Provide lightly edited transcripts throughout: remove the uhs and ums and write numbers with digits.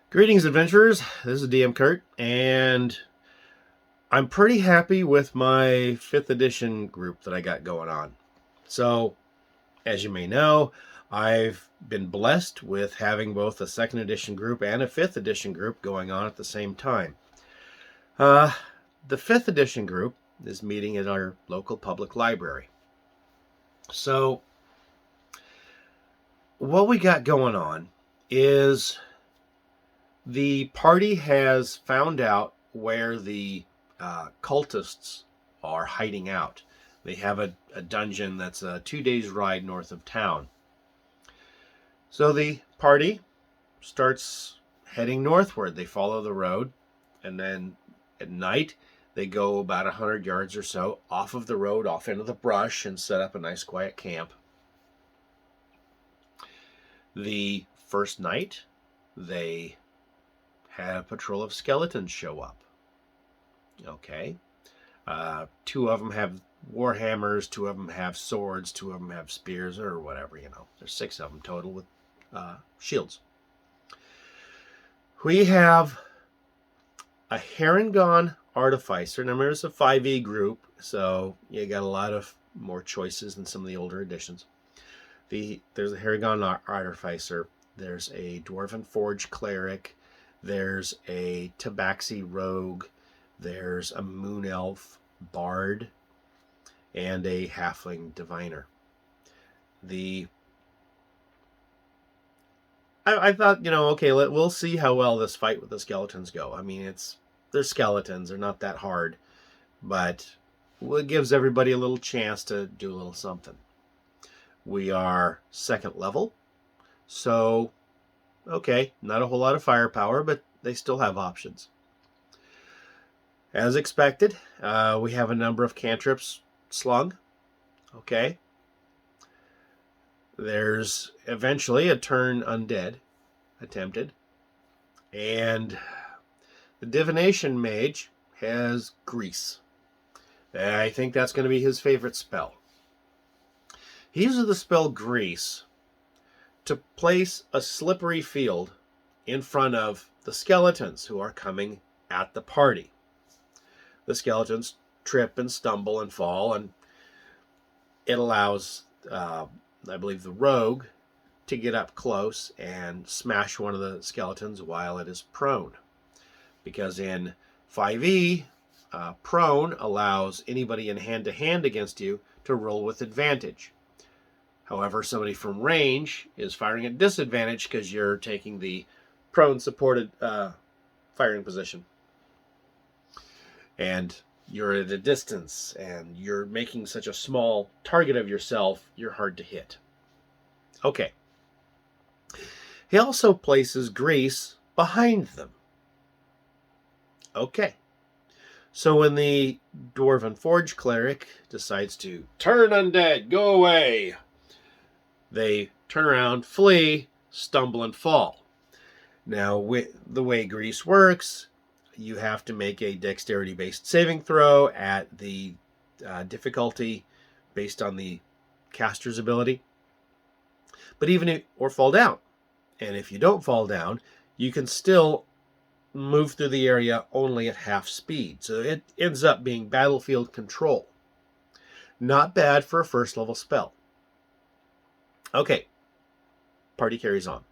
Greetings, adventurers. This is DM Kurt, and I'm pretty happy with my 5th edition group that I got going on. So, as you may know, I've been blessed with having both a 2nd edition group and a 5th edition group going on at the same time. The 5th edition group is meeting at our local public library. So, what we got going on is the party has found out where the cultists are hiding out. They have a dungeon that's 2 days' ride north of town. So the party starts heading northward. They follow the road, and then at night they go about 100 yards or so off of the road, off into the brush, and set up a nice quiet camp. The first night, they had a patrol of skeletons show up. Okay. 2 of them have war hammers, 2 of them have swords, 2 of them have spears, or whatever, There's 6 of them total with shields. We have a Harengon Artificer. Now, there's a 5e group, so you got a lot of more choices than some of the older editions. There's a Harengon Artificer. There's a Dwarven Forge Cleric. There's a Tabaxi Rogue. There's a Moon Elf Bard. And a Halfling Diviner. I thought, okay, we'll see how well this fight with the skeletons go. I mean, they're skeletons. They're not that hard. But it gives everybody a little chance to do a little something. We are 2nd level. So, okay, not a whole lot of firepower, but they still have options. As expected, we have a number of cantrips slung. Okay. There's eventually a turn undead attempted. And the divination mage has grease. I think that's going to be his favorite spell. He uses the spell grease to place a slippery field in front of the skeletons who are coming at the party. The skeletons trip and stumble and fall, and it allows, I believe, the rogue to get up close and smash one of the skeletons while it is prone. Because in 5e, prone allows anybody in hand-to-hand against you to roll with advantage. However, somebody from range is firing at disadvantage because you're taking the prone-supported firing position. And you're at a distance, and you're making such a small target of yourself, you're hard to hit. Okay. He also places grease behind them. Okay. So when the Dwarven Forge Cleric decides to turn undead, go away, they turn around, flee, stumble, and fall. Now, the way grease works, you have to make a dexterity-based saving throw at the difficulty based on the caster's ability. But or fall down. And if you don't fall down, you can still move through the area only at half speed. So it ends up being battlefield control. Not bad for a 1st level spell. Okay. Party carries on.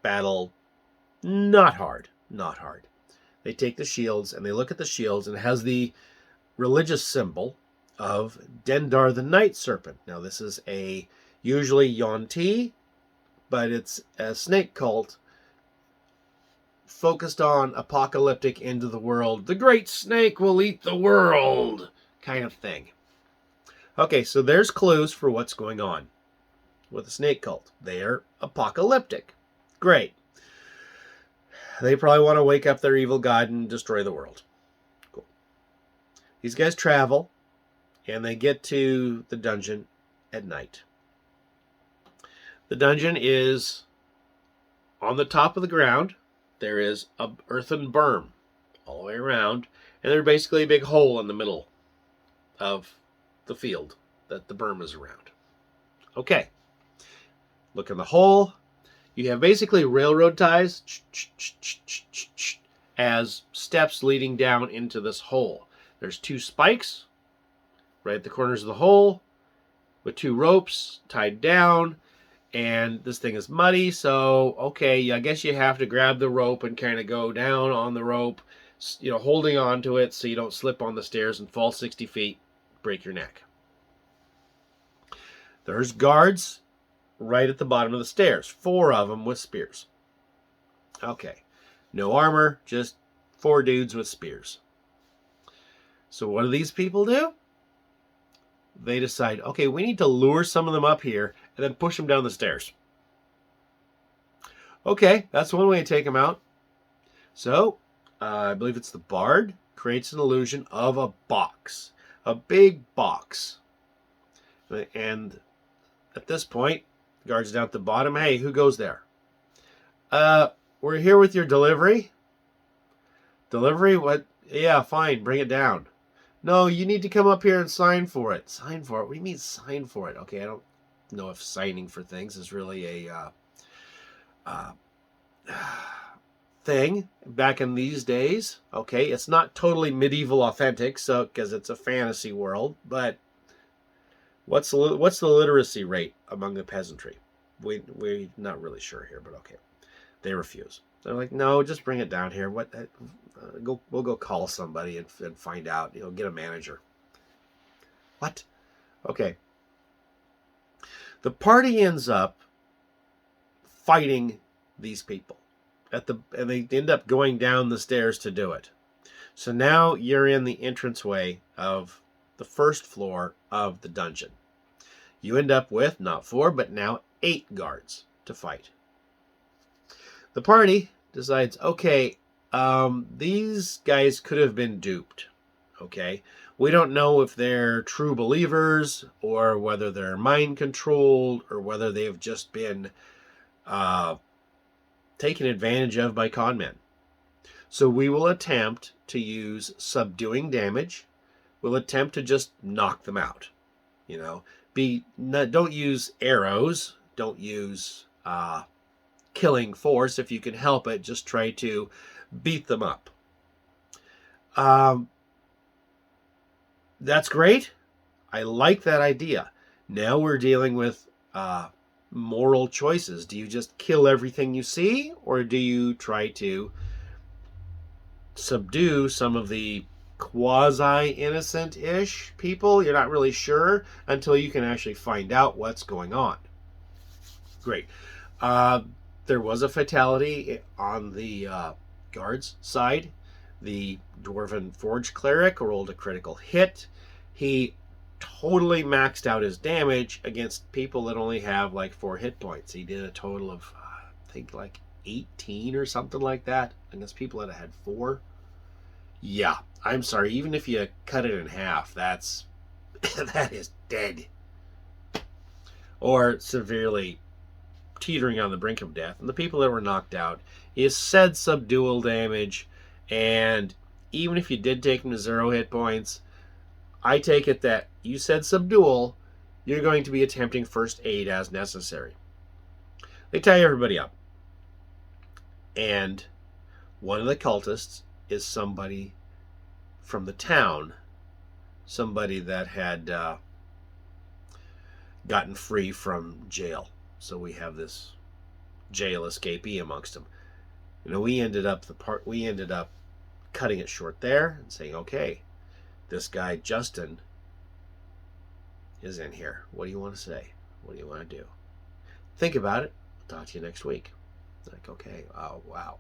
Battle, not hard. Not hard. They take the shields, and they look at the shields, and it has the religious symbol of Dendar the Night Serpent. Now, this is usually Yuan-Ti, but it's a snake cult focused on apocalyptic end of the world. The great snake will eat the world kind of thing. Okay, so there's clues for what's going on with the snake cult. They're apocalyptic. Great. They probably want to wake up their evil god and destroy the world. Cool. These guys travel, and they get to the dungeon at night. The dungeon is on the top of the ground. There is an earthen berm all the way around, and there's basically a big hole in the middle of the field that the berm is around. Okay. Look in the hole. You have basically railroad ties as steps leading down into this hole. There's 2 spikes right at the corners of the hole with 2 ropes tied down, and this thing is muddy, so okay, I guess you have to grab the rope and kind of go down on the rope, you know, holding on to it so you don't slip on the stairs and fall 60 feet, break your neck. There's guards right at the bottom of the stairs, 4 of them with spears. Okay, no armor, just 4 dudes with spears. So what do these people do? They decide, okay, we need to lure some of them up here and then push them down the stairs. Okay, that's one way to take them out. So, I believe it's the bard, creates an illusion of a box. A big box. And at this point, the guards down at the bottom, hey, who goes there? We're here with your delivery. Delivery? What? Yeah, fine, bring it down. No, you need to come up here and sign for it. Sign for it? What do you mean sign for it? Okay, I don't know if signing for things is really a thing back in these days. Okay, it's not totally medieval authentic, so because it's a fantasy world, but what's the literacy rate among the peasantry? We're not really sure here, but okay. They refuse. They're like, no, just bring it down here. What? We'll go call somebody and find out. You know, get a manager. What? Okay. The party ends up fighting these people and they end up going down the stairs to do it. So now you're in the entranceway of the first floor of the dungeon. You end up with not 4, but now 8 guards to fight. The party decides, okay, these guys could have been duped. Okay, we don't know if they're true believers or whether they're mind controlled or whether they have just been taken advantage of by con men. So we will attempt to use subduing damage. We'll attempt to just knock them out. You know, don't use arrows. Don't use killing force if you can help it. Just try to beat them up. That's great. I like that idea. Now we're dealing with moral choices. Do you just kill everything you see, or do you try to subdue some of the quasi-innocent-ish people? You're not really sure until you can actually find out what's going on. Great. There was a fatality on the guards side. The Dwarven Forge Cleric rolled a critical hit. He totally maxed out his damage against people that only have like 4 hit points. He did a total of, I think, like 18 or something like that against people that had 4. Yeah, I'm sorry. Even if you cut it in half, that is dead. Or severely teetering on the brink of death. And the people that were knocked out, is said subdual damage, and even if you did take them to 0 hit points, I take it that you said subdual, you're going to be attempting first aid as necessary. They tie everybody up. And one of the cultists is somebody from the town, somebody that had gotten free from jail. So we have this jail escapee amongst them. You know, we ended up cutting it short there and saying, okay, this guy Justin is in here. What do you want to say? What do you want to do? Think about it. I'll talk to you next week. Like, okay, oh, wow.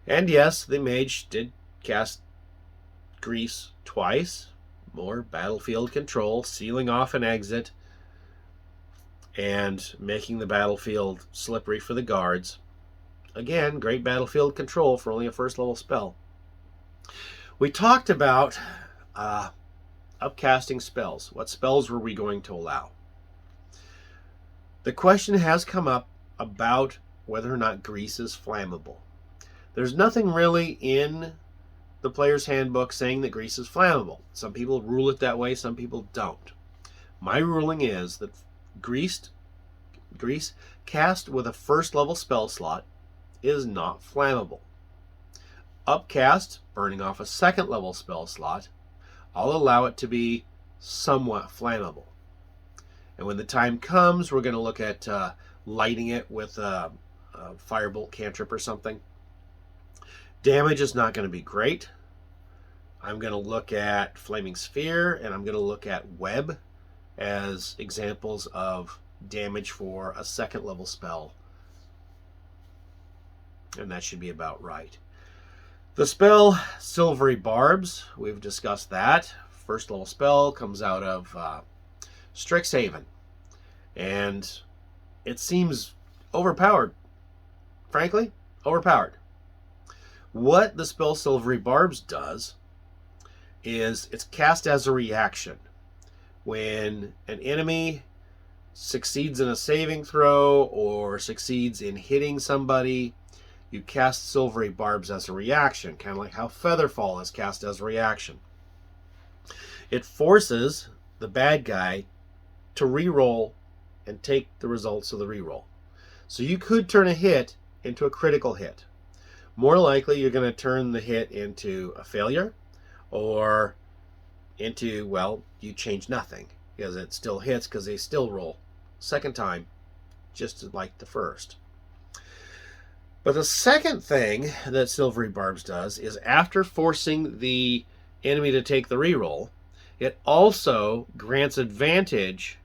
And yes, the mage did cast Grease twice. More battlefield control, sealing off an exit, and making the battlefield slippery for the guards. Again, great battlefield control for only a first level spell. We talked about upcasting spells. What spells were we going to allow? The question has come up about whether or not grease is flammable. There's nothing really in the player's handbook saying that grease is flammable. Some people rule it that way, some people don't. My ruling is that greased grease cast with a first level spell slot is not flammable. Upcast, burning off a second level spell slot, I'll allow it to be somewhat flammable. And when the time comes, we're going to look at lighting it with a firebolt cantrip or something. Damage is not going to be great. I'm going to look at Flaming Sphere, and I'm going to look at Web as examples of damage for a second level spell. And that should be about right. The spell Silvery Barbs, we've discussed that. First level spell comes out of Strixhaven. And it seems overpowered. Frankly, overpowered. What the spell Silvery Barbs does is it's cast as a reaction. When an enemy succeeds in a saving throw or succeeds in hitting somebody, you cast Silvery Barbs as a reaction, kind of like how Featherfall is cast as a reaction. It forces the bad guy to re-roll and take the results of the re-roll. So you could turn a hit into a critical hit. More likely, you're going to turn the hit into a failure or into, well, you change nothing because it still hits because they still roll second time just like the first. But the second thing that Silvery Barbs does is after forcing the enemy to take the reroll, it also grants advantage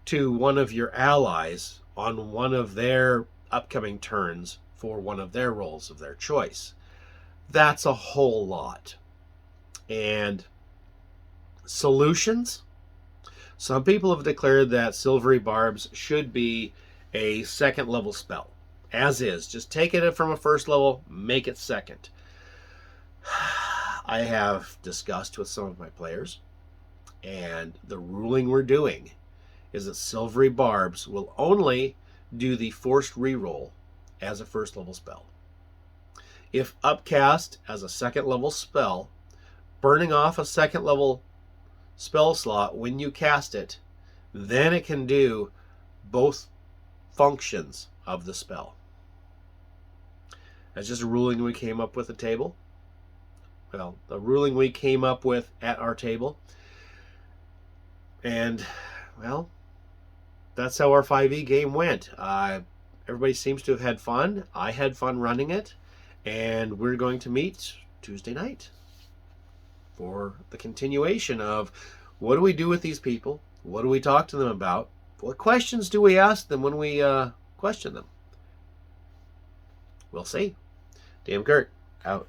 to one of your allies on one of their upcoming turns for one of their rolls of their choice. That's a whole lot. And solutions? Some people have declared that Silvery Barbs should be a second level spell. As is. Just take it from a first level, make it second. I have discussed with some of my players, and the ruling we're doing is that Silvery Barbs will only do the forced reroll as a first level spell. If upcast as a second level spell, burning off a second level spell slot when you cast it, then it can do both functions of the spell. That's just a ruling we came up with at the table. Well, the ruling we came up with at our table. And, well, that's how our 5e game went. Everybody seems to have had fun. I had fun running it. And we're going to meet Tuesday night for the continuation of what do we do with these people? What do we talk to them about? What questions do we ask them when we question them? We'll see. DM Kurt, out.